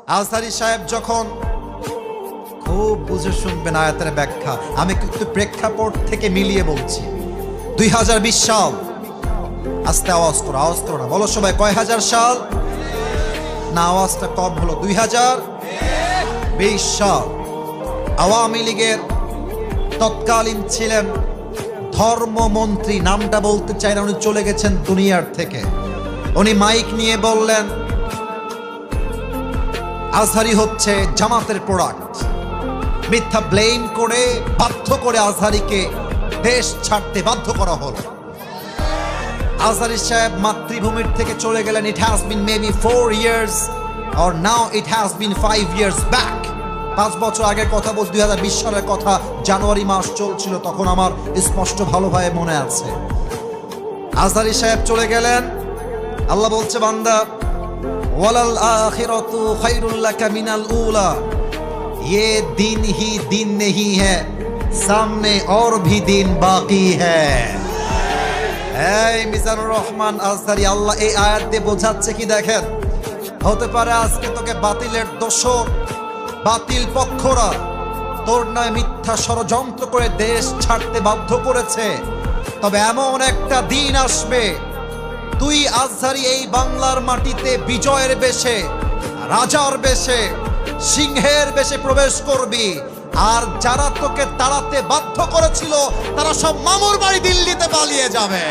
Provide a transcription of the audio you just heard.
আজহারী সাহেব যখন, খুব বুঝে শুনবেন আয়াতের ব্যাখ্যা, আমি কিন্তু প্রেক্ষাপট থেকে মিলিয়ে বলছি। 2020 সাল, আস্তে আওয়াজ করো না, বলো সবাই, কয় হাজার সাল? না, আওয়াজটা কম হলো। 2020 সাল আওয়ামী লীগের তৎকালীন ছিলেন ধর্মমন্ত্রী, নামটা বলতে চাই না, উনি চলে গেছেন দুনিয়ার থেকে। উনি মাইক নিয়ে বললেন আজহারী হচ্ছে জামাতের প্রোডাক্ট। মিথ্যা ব্লেম করে বাধ্য করে আজহারীকে দেশ ছাড়তে বাধ্য করা হলো। আজহারী সাহেব মাতৃভূমির থেকে চলে গেলেন। It has been maybe 4 years or now it has been 5 years back। 5 বছর আগের কথা বলছি, 2020 সালের কথা, জানুয়ারি মাস চলছিল তখন, আমার স্পষ্ট ভালোভাবে মনে আছে। আজহারী সাহেব চলে গেলেন। আল্লাহ বলছে, বান্দা, ওয়ালাল আখিরাতু খায়রুল লাকা মিনাল উলা, ये दिन ही दिन नहीं है, सामने और भी दिन बाकी है। এই মিজানুর রহমান আজহারী, আল্লাহ এই আয়াত দিয়ে বোঝাচ্ছে কি দেখেন, হতে পারে আজকে তোকে বাতিলের দোষর, বাতিল পক্ষরা তোর নয় মিথ্যা ষড়যন্ত্র করে দেশ ছাড়তে বাধ্য করেছে, তবে এমন একটা দিন আসবে তুই আজহারী এই বাংলার মাটিতে বিজয়ের বেশে, রাজার বেশে, সিংহের বেশে প্রবেশ করবি। আর যারা তোকে তাড়াতে বাধ্য করেছিল তারা সব মামুর বাড়ি দিল্লিতে পালিয়ে যাবে।